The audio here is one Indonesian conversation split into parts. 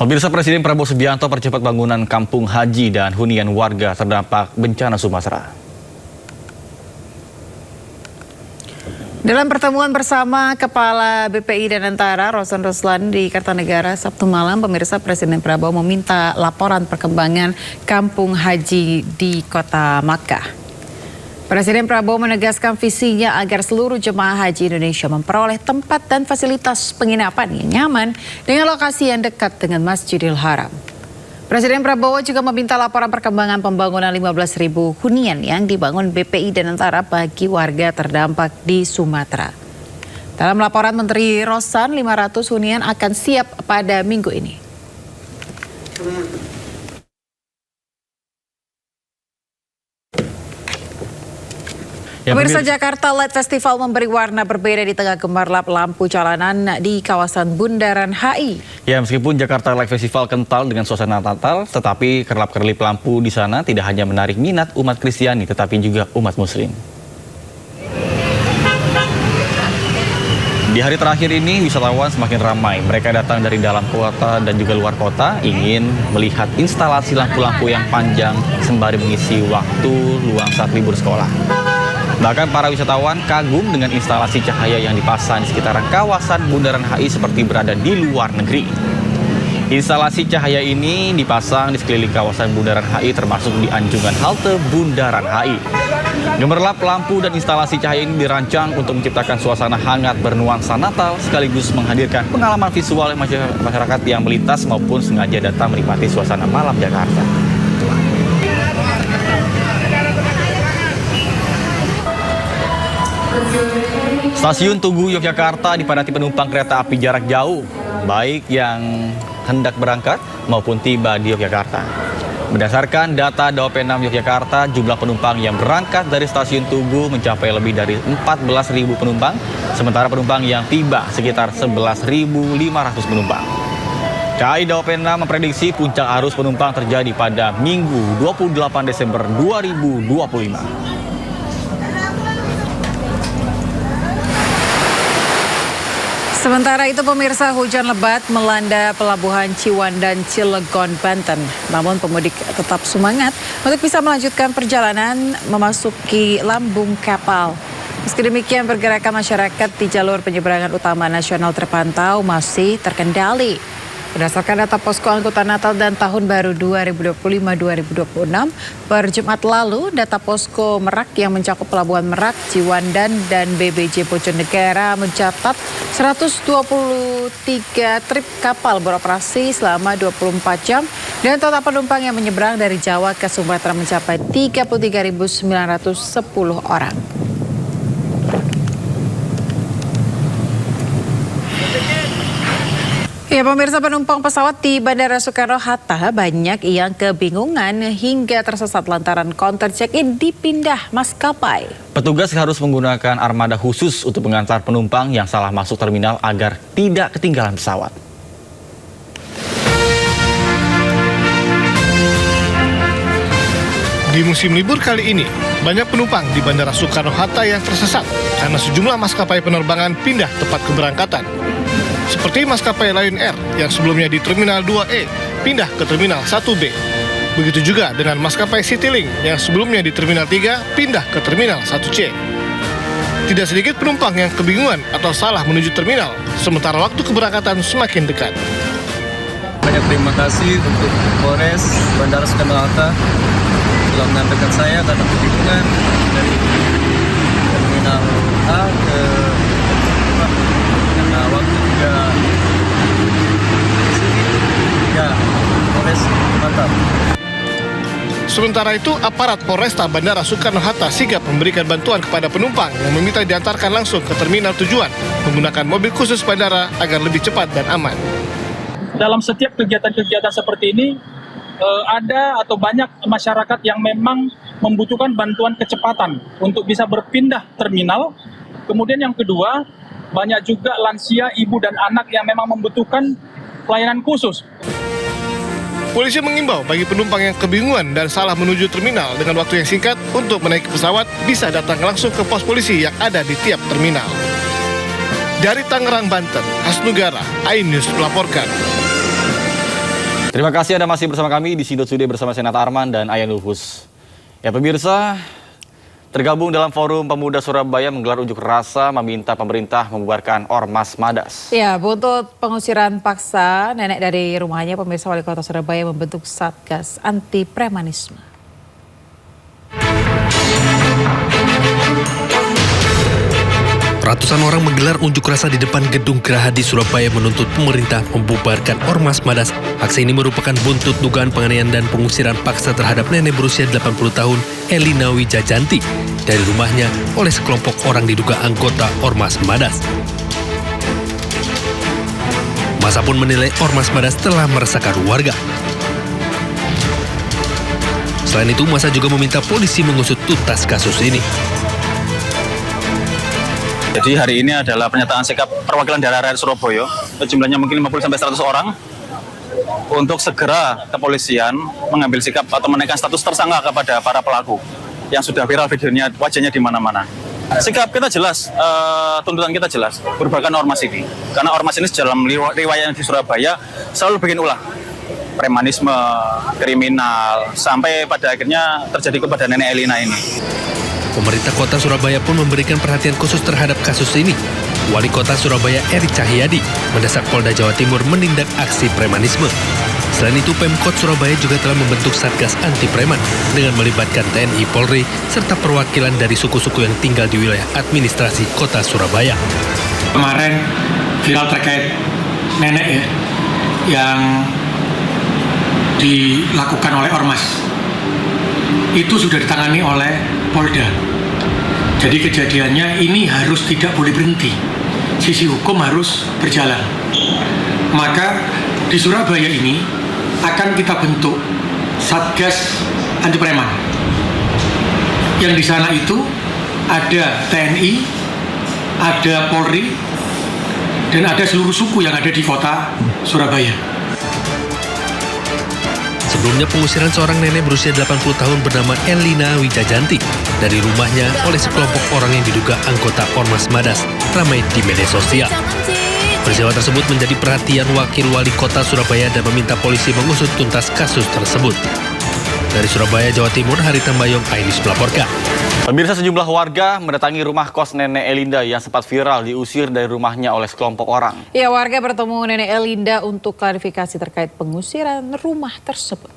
Pemirsa, Presiden Prabowo Subianto percepat bangunan kampung haji dan hunian warga terdampak bencana Sumatera. Dalam pertemuan bersama Kepala BPI dan Antara Rosan Ruslan di Kartanegara Sabtu malam, pemirsa, Presiden Prabowo meminta laporan perkembangan kampung haji di Kota Makkah. Presiden Prabowo menegaskan visinya agar seluruh jemaah haji Indonesia memperoleh tempat dan fasilitas penginapan yang nyaman dengan lokasi yang dekat dengan Masjidil Haram. Presiden Prabowo juga meminta laporan perkembangan pembangunan 15.000 hunian yang dibangun BPI dan Antara bagi warga terdampak di Sumatera. Dalam laporan Menteri Rosan, 500 hunian akan siap pada minggu ini. Pemirsa, Jakarta Light Festival memberi warna berbeda di tengah gemerlap lampu jalanan di kawasan Bundaran HI. Ya, meskipun Jakarta Light Festival kental dengan suasana Natal, tetapi kerlap-kerlip lampu di sana tidak hanya menarik minat umat Kristiani, tetapi juga umat Muslim. Di hari terakhir ini, wisatawan semakin ramai. Mereka datang dari dalam kota dan juga luar kota, ingin melihat instalasi lampu-lampu yang panjang sembari mengisi waktu luang saat libur sekolah. Bahkan para wisatawan kagum dengan instalasi cahaya yang dipasang di sekitaran kawasan Bundaran HI seperti berada di luar negeri. Instalasi cahaya ini dipasang di sekeliling kawasan Bundaran HI termasuk di anjungan halte Bundaran HI. Gemerlap lampu dan instalasi cahaya ini dirancang untuk menciptakan suasana hangat bernuansa Natal sekaligus menghadirkan pengalaman visual masyarakat yang melintas maupun sengaja datang menikmati suasana malam Jakarta. Stasiun Tugu Yogyakarta dipadati penumpang kereta api jarak jauh, baik yang hendak berangkat maupun tiba di Yogyakarta. Berdasarkan data Daopenam Yogyakarta, jumlah penumpang yang berangkat dari stasiun Tugu mencapai lebih dari 14.000 penumpang, sementara penumpang yang tiba sekitar 11.500 penumpang. KAI Daopenam memprediksi puncak arus penumpang terjadi pada Minggu 28 Desember 2025. Sementara itu, pemirsa, hujan lebat melanda pelabuhan Ciwandan, Cilegon, Banten. Namun pemudik tetap semangat untuk bisa melanjutkan perjalanan memasuki lambung kapal. Meski demikian, pergerakan masyarakat di jalur penyeberangan utama nasional terpantau masih terkendali. Berdasarkan data Posko Angkutan Natal dan Tahun Baru 2025-2026, per Jumat lalu, data Posko Merak yang mencakup Pelabuhan Merak, Ciwandan, dan BBJ Bojonegara mencatat 123 trip kapal beroperasi selama 24 jam dan total penumpang yang menyeberang dari Jawa ke Sumatera mencapai 33.910 orang. Ya, pemirsa, penumpang pesawat di Bandara Soekarno-Hatta banyak yang kebingungan hingga tersesat lantaran counter check-in dipindah maskapai. Petugas harus menggunakan armada khusus untuk mengantar penumpang yang salah masuk terminal agar tidak ketinggalan pesawat. Di musim libur kali ini, banyak penumpang di Bandara Soekarno-Hatta yang tersesat karena sejumlah maskapai penerbangan pindah tempat keberangkatan. Seperti maskapai Lion Air yang sebelumnya di Terminal 2E pindah ke Terminal 1B. Begitu juga dengan maskapai Citylink yang sebelumnya di Terminal 3 pindah ke Terminal 1C. Tidak sedikit penumpang yang kebingungan atau salah menuju terminal, sementara waktu keberangkatan semakin dekat. Banyak terima kasih untuk Polres Bandara Soekarno-Hatta telah menyampaikan saya karena kebingungan dari Terminal A ke karena waktu juga ya Polres mantap. Sementara itu, aparat Polresta Bandara Soekarno-Hatta sigap memberikan bantuan kepada penumpang yang meminta diantarkan langsung ke terminal tujuan menggunakan mobil khusus bandara agar lebih cepat dan aman. Dalam setiap kegiatan-kegiatan seperti ini, ada atau banyak masyarakat yang memang membutuhkan bantuan kecepatan untuk bisa berpindah terminal. Kemudian yang kedua, banyak juga lansia, ibu dan anak yang memang membutuhkan pelayanan khusus. Polisi mengimbau bagi penumpang yang kebingungan dan salah menuju terminal dengan waktu yang singkat untuk menaiki pesawat bisa datang langsung ke pos polisi yang ada di tiap terminal. Dari Tangerang, Banten, Hasnugara, iNews melaporkan. Terima kasih Anda masih bersama kami di Sido Today bersama Senat Arman dan Ayan Lufus. Ya pemirsa, tergabung dalam Forum Pemuda Surabaya menggelar unjuk rasa meminta pemerintah membubarkan Ormas Madas. Ya, buntut pengusiran paksa nenek dari rumahnya, pemirsa Wali Kota Surabaya membentuk Satgas Anti Premanisme. Ratusan orang menggelar unjuk rasa di depan gedung Geraha di Surabaya menuntut pemerintah membubarkan Ormas Madas. Aksi ini merupakan buntut dugaan penganiayaan dan pengusiran paksa terhadap nenek berusia 80 tahun Elina Wijayanti dari rumahnya oleh sekelompok orang diduga anggota Ormas Madas. Masa pun menilai Ormas Madas telah meresahkan warga. Selain itu, masa juga meminta polisi mengusut tuntas kasus ini. Jadi hari ini adalah pernyataan sikap perwakilan daerah rakyat Surabaya, jumlahnya mungkin 50-100 orang, untuk segera kepolisian mengambil sikap atau menaikkan status tersangka kepada para pelaku yang sudah viral videonya, wajahnya di mana-mana. Sikap kita jelas, tuntutan kita jelas, bubarkan ormas ini. Karena ormas ini dalam riwayat di Surabaya selalu bikin ulah. Premanisme, kriminal, sampai pada akhirnya terjadi kepada nenek Elina ini. Pemerintah Kota Surabaya pun memberikan perhatian khusus terhadap kasus ini. Wali Kota Surabaya Eri Cahyadi mendesak Polda Jawa Timur menindak aksi premanisme. Selain itu, Pemkot Surabaya juga telah membentuk Satgas Anti Preman dengan melibatkan TNI Polri serta perwakilan dari suku-suku yang tinggal di wilayah administrasi Kota Surabaya. Kemarin viral terkait nenek ya, yang dilakukan oleh Ormas. Itu sudah ditangani oleh Polda. Jadi kejadiannya ini harus tidak boleh berhenti. Sisi hukum harus berjalan. Maka di Surabaya ini akan kita bentuk Satgas Anti Preman. Yang di sana itu ada TNI, ada Polri, dan ada seluruh suku yang ada di kota Surabaya. Sebelumnya pengusiran seorang nenek berusia 80 tahun bernama Elina Wijayanti dari rumahnya oleh sekelompok orang yang diduga anggota Ormas Madas ramai di media sosial. Peristiwa tersebut menjadi perhatian Wakil Wali Kota Surabaya dan meminta polisi mengusut tuntas kasus tersebut. Dari Surabaya, Jawa Timur, Hari Tambayong, Ainis melaporkan. Pemirsa, sejumlah warga mendatangi rumah kos nenek Elinda yang sempat viral diusir dari rumahnya oleh sekelompok orang. Ya, warga bertemu nenek Elinda untuk klarifikasi terkait pengusiran rumah tersebut.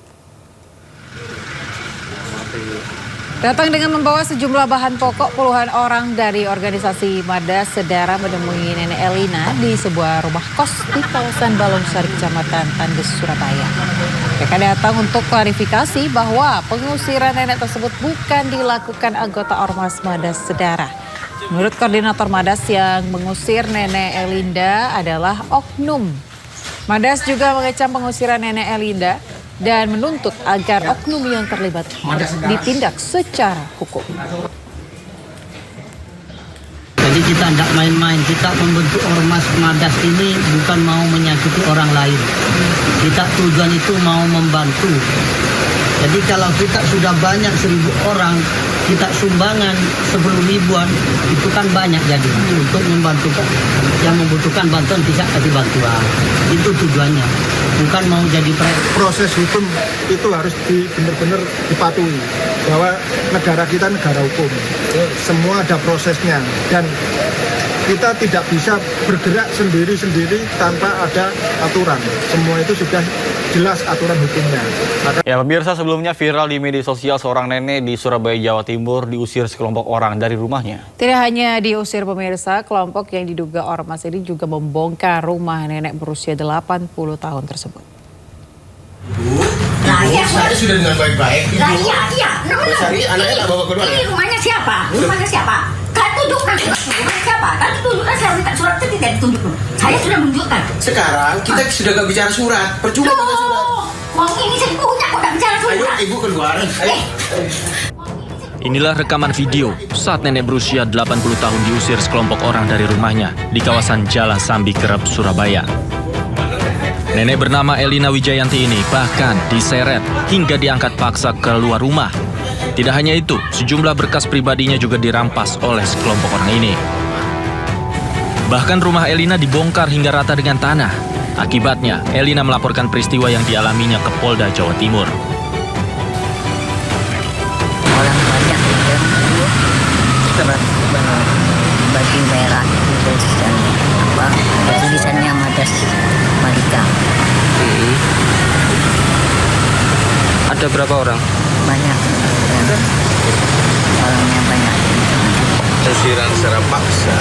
Datang dengan membawa sejumlah bahan pokok, puluhan orang dari organisasi Madas Sedara menemui nenek Elina di sebuah rumah kos di kawasan Balongsari, Kecamatan Andes, Surabaya. Mereka datang untuk klarifikasi bahwa pengusiran nenek tersebut bukan dilakukan anggota Ormas Madas Sedara. Menurut koordinator Madas, yang mengusir nenek Elinda adalah oknum. Madas juga mengecam pengusiran nenek Elinda dan menuntut agar oknum yang terlibat ditindak secara hukum. Jadi kita tidak main-main, kita membentuk Ormas Madas ini bukan mau menyakiti orang lain. Kita tujuan itu mau membantu. Jadi kalau kita sudah banyak 1.000 orang, kita sumbangan 10 ribuan, itu kan banyak jadi. Untuk membantu yang membutuhkan bantuan bisa kasih bantuan. Itu tujuannya. Bukan mau jadi proses hukum itu harus benar-benar dipatuhi. Bahwa negara kita negara hukum. Semua ada prosesnya. Dan kita tidak bisa bergerak sendiri-sendiri tanpa ada aturan. Semua itu sudah jelas aturan hukumnya. Ya pemirsa, sebelumnya viral di media sosial seorang nenek di Surabaya, Jawa Timur diusir sekelompok orang dari rumahnya. Tidak hanya diusir pemirsa, kelompok yang diduga ormas ini juga membongkar rumah nenek berusia 80 tahun tersebut. Saya sudah dengan baik-baik. Iya. Anaknya tak bawa keluar. Ini rumahnya siapa? Rumahnya siapa? Kan tunjukkan rumahnya siapa? Kan tunjukkan, saya minta surat itu tidak ditunjuk. Saya sudah menunjukkan. Sekarang kita sudah gak bicara surat. Percuma kita surat. Uang ini saya punya kok gak bicara surat. Ayo ibu keluar. Ayo. Inilah rekaman video saat nenek berusia 80 tahun diusir sekelompok orang dari rumahnya di kawasan Jalan Sambi Kerep, Surabaya. Nenek bernama Elina Wijayanti ini bahkan diseret hingga diangkat paksa keluar rumah. Tidak hanya itu, sejumlah berkas pribadinya juga dirampas oleh sekelompok orang ini. Bahkan rumah Elina dibongkar hingga rata dengan tanah. Akibatnya, Elina melaporkan peristiwa yang dialaminya ke Polda Jawa Timur. Orang banyak yang surat baju merah itu dan tulisannya Madas Malika. Ada berapa orang? Banyak orangnya banyak. Pensiran secara paksa.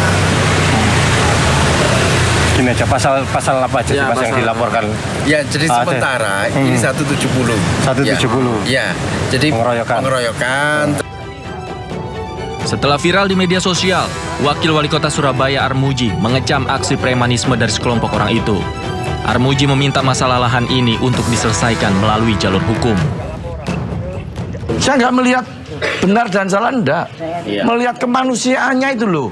Gini aja, pasal apa aja Ya, yang dilaporkan? Ya, jadi sementara ini 170. 170. Ya, jadi pengeroyokan. Setelah viral di media sosial, Wakil Wali Kota Surabaya Armuji mengecam aksi premanisme dari sekelompok orang itu. Armuji meminta masalah lahan ini untuk diselesaikan melalui jalur hukum. Saya nggak melihat benar dan salah, enggak. Melihat kemanusiaannya itu loh.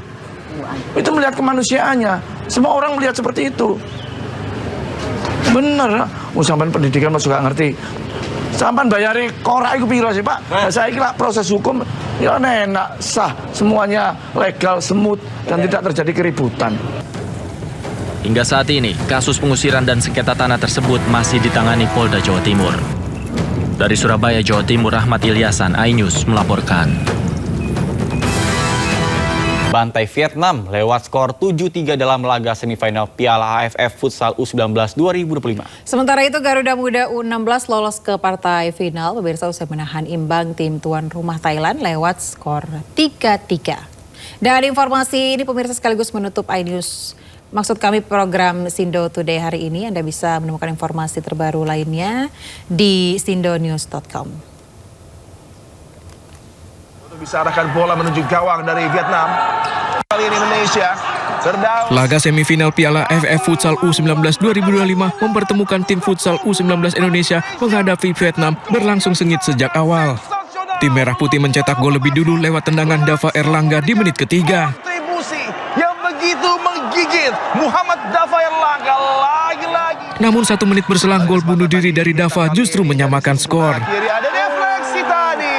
Itu melihat kemanusiaannya. Semua orang melihat seperti itu. Bener, sampean pendidikan masuk gak ngerti. Sampean bayari korak iku piro sih, Pak? Nah, saya kira proses hukum ya enak, sah, semuanya legal, smooth dan tidak terjadi keributan. Hingga saat ini, kasus pengusiran dan sengketa tanah tersebut masih ditangani Polda Jawa Timur. Dari Surabaya, Jawa Timur, Rahmat Ilyasan, iNews melaporkan. Bantai Vietnam lewat skor 7-3 dalam laga semifinal Piala AFF Futsal U19 2025. Sementara itu Garuda Muda U16 lolos ke partai final. Pemirsa usai menahan imbang tim tuan rumah Thailand lewat skor 3-3. Dan informasi ini pemirsa sekaligus menutup iNews. Maksud kami program Sindo Today hari ini. Anda bisa menemukan informasi terbaru lainnya di sindonews.com. Bisa arahkan bola menuju gawang dari Vietnam. Kali ini Indonesia Laga semifinal Piala AFF Futsal U19 2025 mempertemukan tim futsal U19 Indonesia menghadapi Vietnam berlangsung sengit sejak awal. Tim Merah Putih mencetak gol lebih dulu lewat tendangan Dava Erlangga di menit ketiga. kontribusi yang begitu menggigit. Muhammad Dava Erlangga lagi-lagi. Namun 1 menit berselang gol bunuh diri dari Dava justru menyamakan skor. Kiri ada defleksi tadi.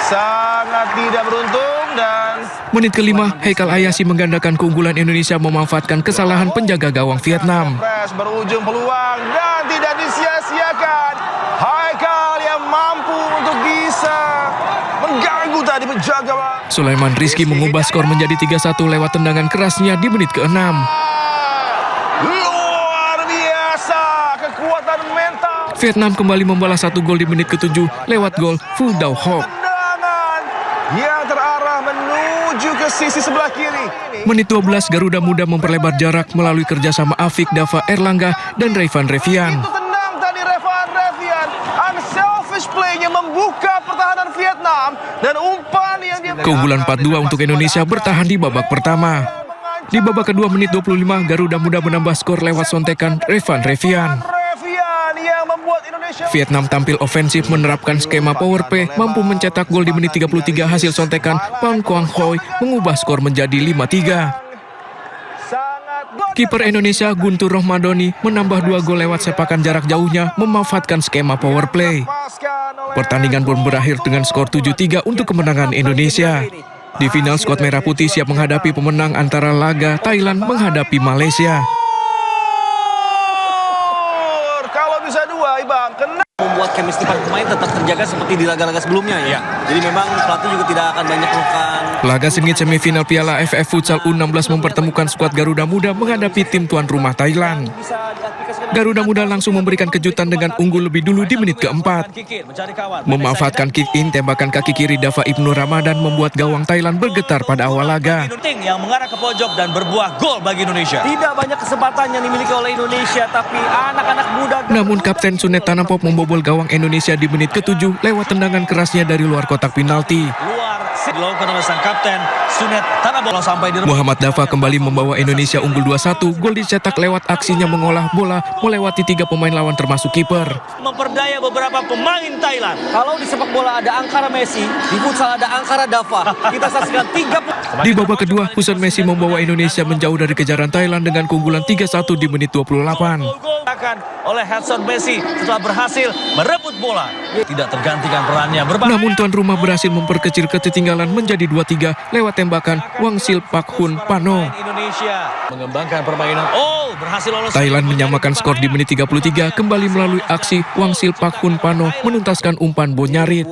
Sangat tidak beruntung dan Menit kelima, Haikal Ayasi menggandakan keunggulan Indonesia memanfaatkan kesalahan penjaga gawang Vietnam. press berujung peluang dan tidak disia-siakan. Haikal yang mampu untuk bisa mengganggu tadi penjaga. Sulaiman Rizky mengubah skor menjadi 3-1 lewat tendangan kerasnya di menit ke-6. Luar biasa kekuatan mental. Vietnam kembali membalas 1 gol di menit ke-7 lewat gol Phu Dau Hoc. Yang terarah menuju ke sisi sebelah kiri. Menit 12, Garuda Muda memperlebar jarak melalui kerjasama Afik, Dava Erlangga, dan Raivan Revian. Tenang tadi Raivan Revian. Unselfish play-nya membuka pertahanan Vietnam. Dan umpan yang dia... Keunggulan 4-2 untuk Indonesia bertahan di babak pertama. Di babak kedua menit 25, Garuda Muda menambah skor lewat sontekan Raivan Revian. yang membuat Indonesia... Vietnam tampil ofensif menerapkan skema power play, mampu mencetak gol di menit 33 hasil sontekan Pan Quang Hoi mengubah skor menjadi 5-3. Kiper Indonesia Guntur Rohmadoni menambah 2 gol lewat sepakan jarak jauhnya memanfaatkan skema power play. Pertandingan pun berakhir dengan skor 7-3 untuk kemenangan Indonesia. Di final, skuad Merah Putih siap menghadapi pemenang antara laga Thailand menghadapi Malaysia. Kalau bisa 2, Ibang, kena. Membuat chemistry para pemain tetap terjaga seperti di laga-laga sebelumnya ya. Jadi memang pelatih juga tidak akan banyak melakukan. Laga sengit semifinal Piala AFF Futsal U16 mempertemukan skuad Garuda Muda menghadapi tim tuan rumah Thailand. Garuda Muda langsung memberikan kejutan dengan unggul lebih dulu di menit keempat. Memanfaatkan kick in, tembakan kaki kiri Dava Ibnu Ramadan membuat gawang Thailand bergetar pada awal laga. Yang mengarah ke pojok dan berbuah gol bagi Indonesia. Tidak banyak kesempatan yang dimiliki oleh Indonesia, tapi anak-anak muda... Namun Kapten Sunet Tanapop membobol gawang Indonesia di menit ke-7 lewat tendangan kerasnya dari luar kotak penalti. Dilakukan oleh sang kapten Sunet Tanapop sampai di... Muhammad Dava kembali membawa Indonesia unggul 2-1. Gol dicetak lewat aksinya mengolah bola melewati 3 pemain lawan termasuk kiper. Memperdaya beberapa pemain Thailand. Kalau di sepak bola ada Angkara Messi, di futsal ada Angkara Dava. Kita saksikan 3... Di babak kedua, Husan Messi membawa Indonesia menjauh dari kejaran Thailand dengan keunggulan 3-1 di menit 28. Oleh Hudson Messi setelah berhasil merebut bola. Tidak tergantikan perannya. Namun tuan rumah berhasil memperkecil ketertinggalan ketinggalan menjadi 2-3 lewat tembakan Wangsil Pakhun Pano. Indonesia mengembangkan permainan. Berhasil lolos. Thailand menyamakan skor di menit 33 kembali melalui aksi Wangsil Pakhun Pano menuntaskan umpan Bonyarit.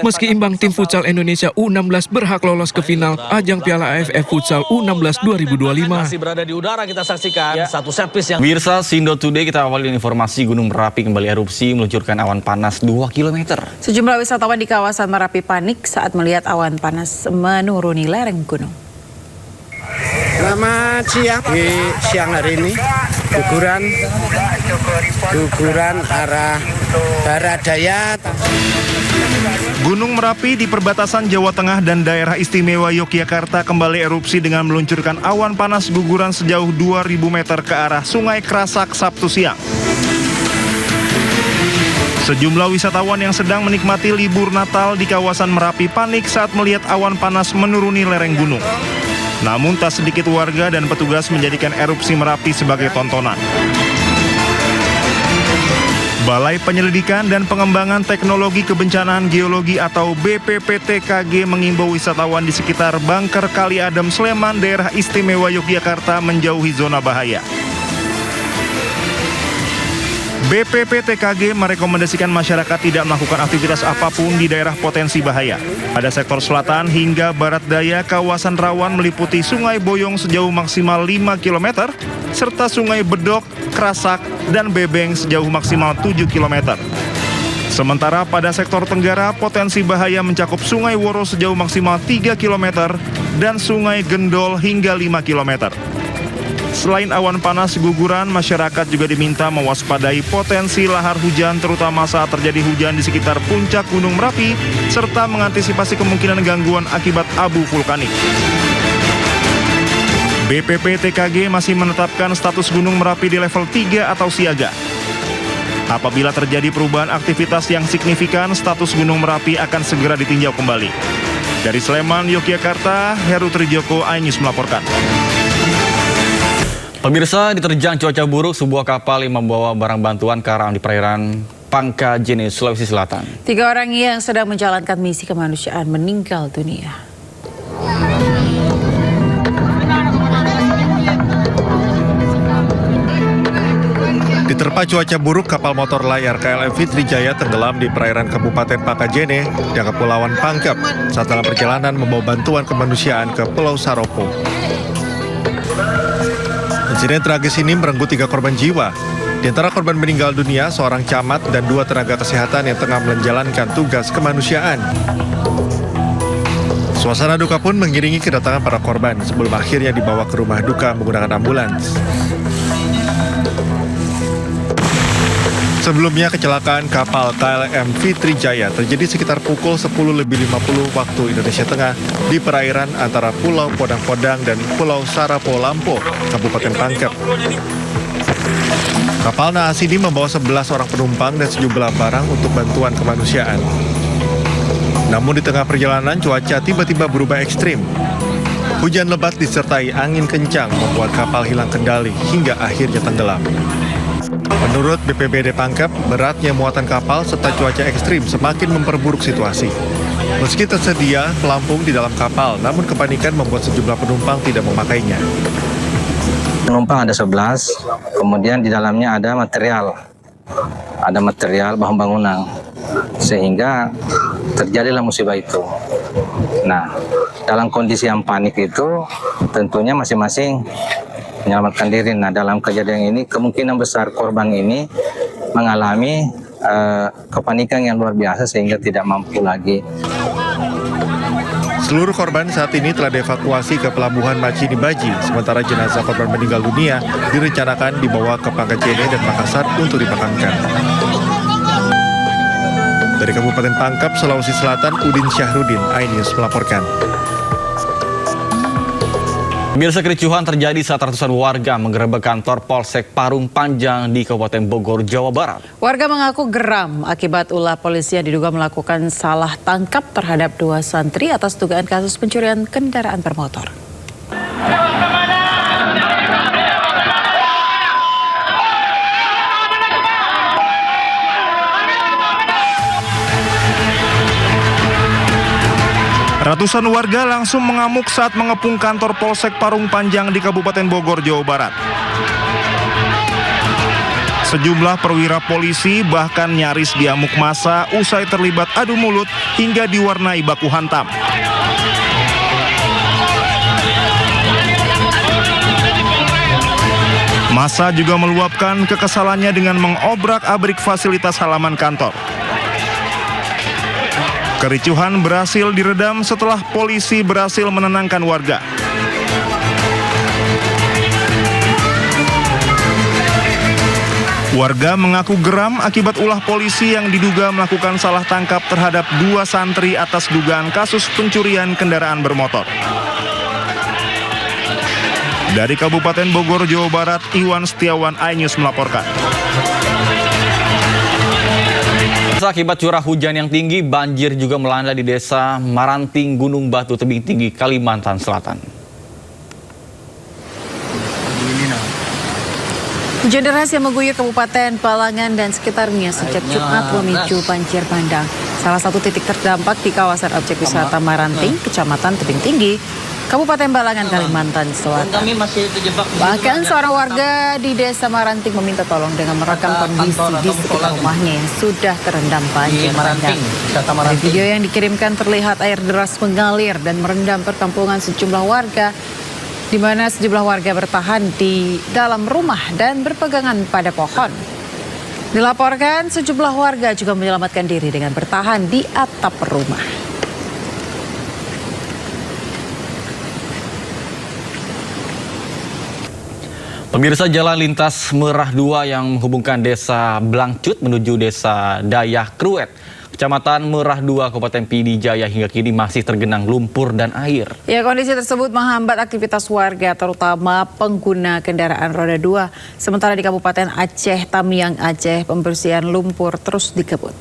Meski imbang, tim futsal Indonesia U16 berhak lolos ke final ajang Piala AFF Futsal U16 2025. Masih berada di udara, kita saksikan satu set piece yang... Pemirsa, Sindo Today kita awali dengan informasi Gunung Merapi kembali erupsi meluncurkan awan panas 2 km. Sejumlah wisatawan di kawasan Merapi panik saat melihat awan panas menuruni lereng gunung. Selamat siang. Di siang hari ini guguran arah barat daya. Gunung Merapi di perbatasan Jawa Tengah dan daerah istimewa Yogyakarta kembali erupsi dengan meluncurkan awan panas guguran sejauh 2.000 meter ke arah Sungai Krasak Sabtu siang. Sejumlah wisatawan yang sedang menikmati libur Natal di kawasan Merapi panik saat melihat awan panas menuruni lereng gunung. Namun tak sedikit warga dan petugas menjadikan erupsi Merapi sebagai tontonan. Balai Penyelidikan dan Pengembangan Teknologi Kebencanaan Geologi atau BPPTKG mengimbau wisatawan di sekitar Bangker Kali Adem Sleman, daerah istimewa Yogyakarta menjauhi zona bahaya. BPPTKG merekomendasikan masyarakat tidak melakukan aktivitas apapun di daerah potensi bahaya. Pada sektor selatan hingga barat daya, kawasan rawan meliputi Sungai Boyong sejauh maksimal 5 km, serta Sungai Bedok, Krasak, dan Bebeng sejauh maksimal 7 km. Sementara pada sektor tenggara, potensi bahaya mencakup Sungai Woro sejauh maksimal 3 km dan Sungai Gendol hingga 5 km. Selain awan panas guguran, masyarakat juga diminta mewaspadai potensi lahar hujan terutama saat terjadi hujan di sekitar puncak Gunung Merapi serta mengantisipasi kemungkinan gangguan akibat abu vulkanik. BPPTKG masih menetapkan status Gunung Merapi di level 3 atau siaga. Apabila terjadi perubahan aktivitas yang signifikan, status Gunung Merapi akan segera ditinjau kembali. Dari Sleman, Yogyakarta, Heru Trijoko, iNews melaporkan. Pemirsa, diterjang cuaca buruk, sebuah kapal yang membawa barang bantuan karam di perairan Pangkajene, Sulawesi Selatan. 3 orang yang sedang menjalankan misi kemanusiaan meninggal dunia. Diterpa cuaca buruk, kapal motor layar KLM Fitrijaya tenggelam di perairan Kabupaten Pangkajene dan Kepulauan Pangkep saat dalam perjalanan membawa bantuan kemanusiaan ke Pulau Saropo. Insiden tragis ini merenggut 3 korban jiwa. Di antara korban meninggal dunia, seorang camat dan 2 tenaga kesehatan yang tengah menjalankan tugas kemanusiaan. Suasana duka pun mengiringi kedatangan para korban sebelum akhirnya dibawa ke rumah duka menggunakan ambulans. Sebelumnya, kecelakaan kapal KLM Fitrijaya terjadi sekitar pukul 10.50 waktu Indonesia Tengah di perairan antara Pulau Podang-Podang dan Pulau Sarapo Lampo, Kabupaten Pangkep. Kapal naas ini membawa 11 orang penumpang dan sejumlah barang untuk bantuan kemanusiaan. Namun di tengah perjalanan, cuaca tiba-tiba berubah ekstrim. Hujan lebat disertai angin kencang membuat kapal hilang kendali hingga akhirnya tenggelam. Menurut BPBD Pangkep, beratnya muatan kapal serta cuaca ekstrim semakin memperburuk situasi. Meski tersedia pelampung di dalam kapal, namun kepanikan membuat sejumlah penumpang tidak memakainya. Penumpang ada 11, kemudian di dalamnya ada material bahan bangunan, sehingga terjadilah musibah itu. Nah, dalam kondisi yang panik itu, tentunya masing-masing menyelamatkan diri. Nah, dalam kejadian ini kemungkinan besar korban ini mengalami kepanikan yang luar biasa sehingga tidak mampu lagi. Seluruh korban saat ini telah dievakuasi ke pelabuhan Macini Baji, sementara jenazah korban meninggal dunia direncanakan dibawa ke Pangkajene dan Makassar untuk dimakamkan. Dari Kabupaten Pangkep, Sulawesi Selatan, Udin Syahrudin, iNews melaporkan. Pemirsa, kericuhan terjadi saat ratusan warga menggerebek kantor Polsek Parung Panjang di Kabupaten Bogor, Jawa Barat. Warga mengaku geram akibat ulah polisi yang diduga melakukan salah tangkap terhadap 2 santri atas dugaan kasus pencurian kendaraan bermotor. Ratusan warga langsung mengamuk saat mengepung kantor Polsek Parung Panjang di Kabupaten Bogor, Jawa Barat. Sejumlah perwira polisi bahkan nyaris diamuk massa usai terlibat adu mulut hingga diwarnai baku hantam. Massa juga meluapkan kekesalannya dengan mengobrak-abrik fasilitas halaman kantor. Kericuhan berhasil diredam setelah polisi berhasil menenangkan warga. Warga mengaku geram akibat ulah polisi yang diduga melakukan salah tangkap terhadap 2 santri atas dugaan kasus pencurian kendaraan bermotor. Dari Kabupaten Bogor, Jawa Barat, Iwan Setiawan, iNews melaporkan. Akibat curah hujan yang tinggi, banjir juga melanda di Desa Maranting, Gunung Batu, Tebing Tinggi, Kalimantan Selatan. Hujan deras yang mengguyur Kabupaten Balangan dan sekitarnya sejak Jumat memicu banjir bandang. Salah satu titik terdampak di kawasan objek wisata Maranting, Kecamatan Tebing Tinggi, Kabupaten Balangan, Kalimantan Selatan. Bahkan seorang warga di Desa Maranting meminta tolong dengan merekam kondisi di sekitar rumahnya yang sudah terendam banjir bandang. Dari video yang dikirimkan terlihat air deras mengalir dan merendam perkampungan sejumlah warga, di mana sejumlah warga bertahan di dalam rumah dan berpegangan pada pohon. Dilaporkan sejumlah warga juga menyelamatkan diri dengan bertahan di atap rumah. Pemirsa, jalan lintas Merah 2 yang menghubungkan Desa Blangcut menuju Desa Dayah Kruet, Kecamatan Merah 2, Kabupaten Pidi Jaya hingga kini masih tergenang lumpur dan air. Ya, kondisi tersebut menghambat aktivitas warga, terutama pengguna kendaraan roda 2. Sementara di Kabupaten Aceh Tamiang, Aceh, pembersihan lumpur terus dikebut.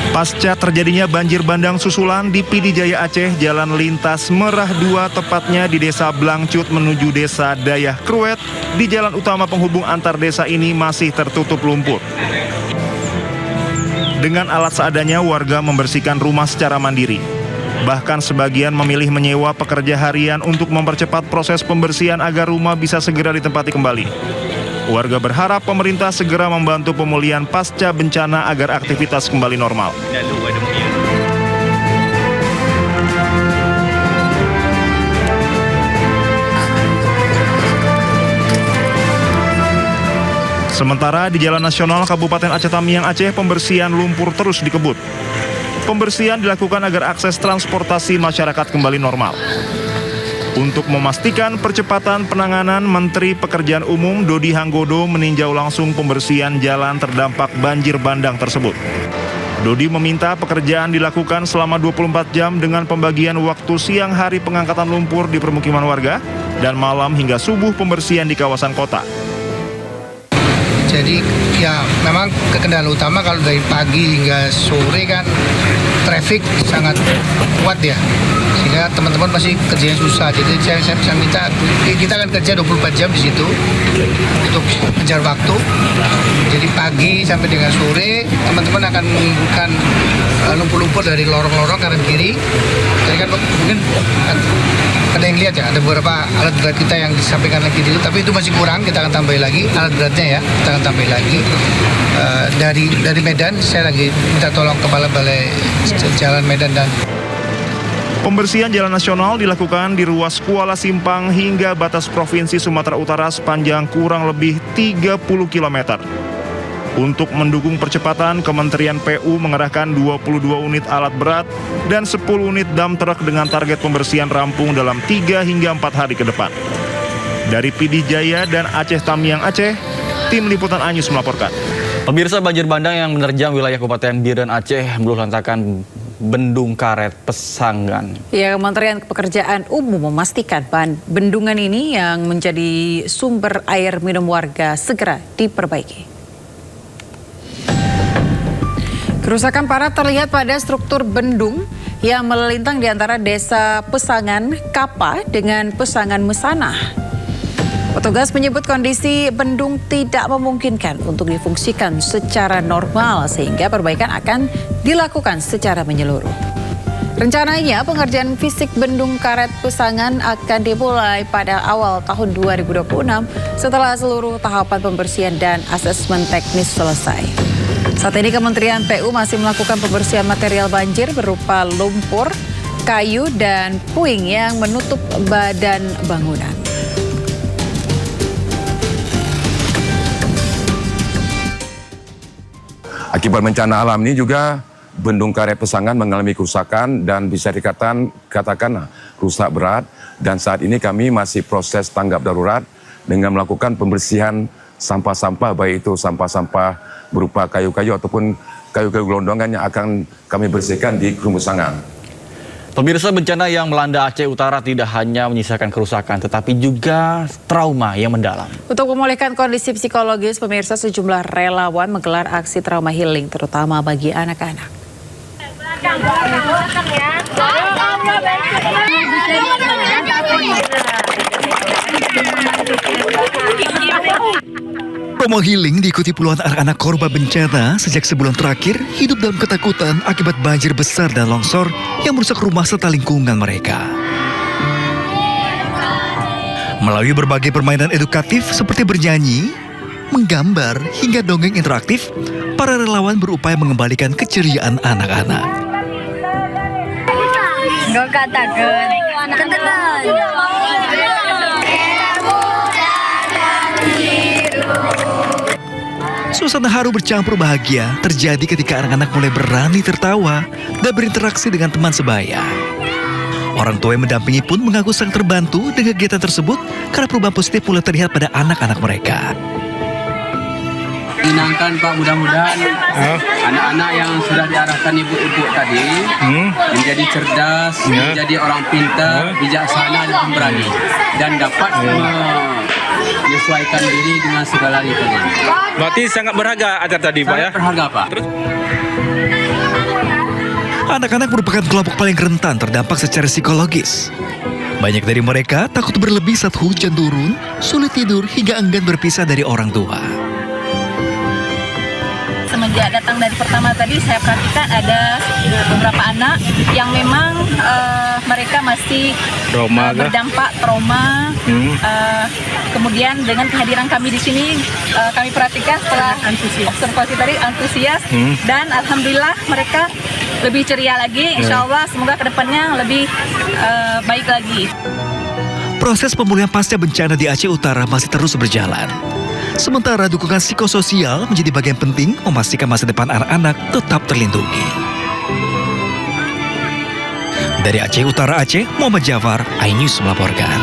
Pasca terjadinya banjir bandang susulan di Pidi Jaya Aceh, jalan lintas Merah 2 tepatnya di Desa Blangcut menuju Desa Dayah Kruet di jalan utama penghubung antar desa ini masih tertutup lumpur. Dengan alat seadanya warga membersihkan rumah secara mandiri. Bahkan sebagian memilih menyewa pekerja harian untuk mempercepat proses pembersihan agar rumah bisa segera ditempati kembali. Warga berharap pemerintah segera membantu pemulihan pasca bencana agar aktivitas kembali normal. Sementara di Jalan Nasional Kabupaten Aceh Tamiang, Aceh, pembersihan lumpur terus dikebut. Pembersihan dilakukan agar akses transportasi masyarakat kembali normal. Untuk memastikan percepatan penanganan, Menteri Pekerjaan Umum Dodi Hanggodo meninjau langsung pembersihan jalan terdampak banjir bandang tersebut. Dodi meminta pekerjaan dilakukan selama 24 jam dengan pembagian waktu siang hari pengangkatan lumpur di permukiman warga dan malam hingga subuh pembersihan di kawasan kota. Jadi ya memang kendala utama kalau dari pagi hingga sore kan traffic sangat kuat ya, sehingga teman-teman masih kerjanya susah. Jadi saya minta kita akan kerja 24 jam di situ untuk mengejar waktu. Jadi pagi sampai dengan sore teman-teman akan mengumpulkan lumpur-lumpur dari lorong-lorong kanan kiri. Jadi kan mungkin ada yang lihat ya, ada beberapa alat berat kita yang disampaikan lagi dulu, tapi itu masih kurang, kita akan tambah lagi alat beratnya ya, kita akan tambah lagi. Dari Medan, saya lagi minta tolong Kepala Balai Jalan Medan dan Pembersihan jalan nasional dilakukan di ruas Kuala Simpang hingga batas Provinsi Sumatera Utara sepanjang kurang lebih 30 km. Untuk mendukung percepatan, Kementerian PU mengerahkan 22 unit alat berat dan 10 unit dump truck dengan target pembersihan rampung dalam 3 hingga 4 hari ke depan. Dari Pidi Jaya dan Aceh Tamiang, Aceh, tim liputan iNews melaporkan. Pemirsa, banjir bandang yang menerjang wilayah Kabupaten Biren, Aceh meluluh lantakan Bendung Karet Pesangan. Ya, Kementerian Pekerjaan Umum memastikan bendungan ini yang menjadi sumber air minum warga segera diperbaiki. Kerusakan parah terlihat pada struktur bendung yang melintang di antara desa Pesangan Kapa dengan Pesangan Mesanah. Petugas menyebut kondisi bendung tidak memungkinkan untuk difungsikan secara normal sehingga perbaikan akan dilakukan secara menyeluruh. Rencananya pengerjaan fisik Bendung Karet Pesangan akan dimulai pada awal tahun 2026 setelah seluruh tahapan pembersihan dan asesmen teknis selesai. Saat ini Kementerian PU masih melakukan pembersihan material banjir berupa lumpur, kayu, dan puing yang menutup badan bangunan. Akibat bencana alam ini juga Bendung Karet Pesangan mengalami kerusakan dan bisa katakan rusak berat, dan saat ini kami masih proses tanggap darurat dengan melakukan pembersihan sampah-sampah, baik itu sampah-sampah berupa kayu-kayu ataupun kayu-kayu gelondongan yang akan kami bersihkan di Krum Pesangan. Pemirsa, bencana yang melanda Aceh Utara tidak hanya menyisakan kerusakan tetapi juga trauma yang mendalam. Untuk memulihkan kondisi psikologis pemirsa, sejumlah relawan menggelar aksi trauma healing terutama bagi anak-anak. Trauma healing diikuti puluhan anak-anak korban bencana sejak sebulan terakhir hidup dalam ketakutan akibat banjir besar dan longsor yang merusak rumah serta lingkungan mereka. Melalui berbagai permainan edukatif seperti bernyanyi, menggambar, hingga dongeng interaktif, para relawan berupaya mengembalikan keceriaan anak-anak. Suasana haru bercampur bahagia terjadi ketika anak-anak mulai berani tertawa dan berinteraksi dengan teman sebaya. Orang tua yang mendampingi pun mengaku sangat terbantu dengan kegiatan tersebut karena perubahan positif mulai terlihat pada anak-anak mereka. Menyenangkan Pak, mudah-mudahan anak-anak yang sudah diarahkan ibu-ibu tadi menjadi cerdas, menjadi orang pintar, bijaksana dan pemberani, dan dapat menyesuaikan diri dengan segala lingkungan. Berarti sangat berharga acara tadi Pak ya? Berharga Pak. Anak-anak merupakan kelompok paling rentan terdampak secara psikologis. Banyak dari mereka takut berlebih saat hujan turun, sulit tidur hingga enggan berpisah dari orang tua. Semenjak datang dari pertama tadi saya perhatikan ada beberapa anak yang memang mereka masih berdampak trauma. Kemudian dengan kehadiran kami di sini kami perhatikan setelah observasi tadi antusias dan alhamdulillah mereka lebih ceria lagi. Insya Allah semoga kedepannya lebih baik lagi. Proses pemulihan pasca bencana di Aceh Utara masih terus berjalan. Sementara dukungan psikososial menjadi bagian penting memastikan masa depan anak-anak tetap terlindungi. Dari Aceh Utara Aceh, Muhammad Jafar, iNews melaporkan.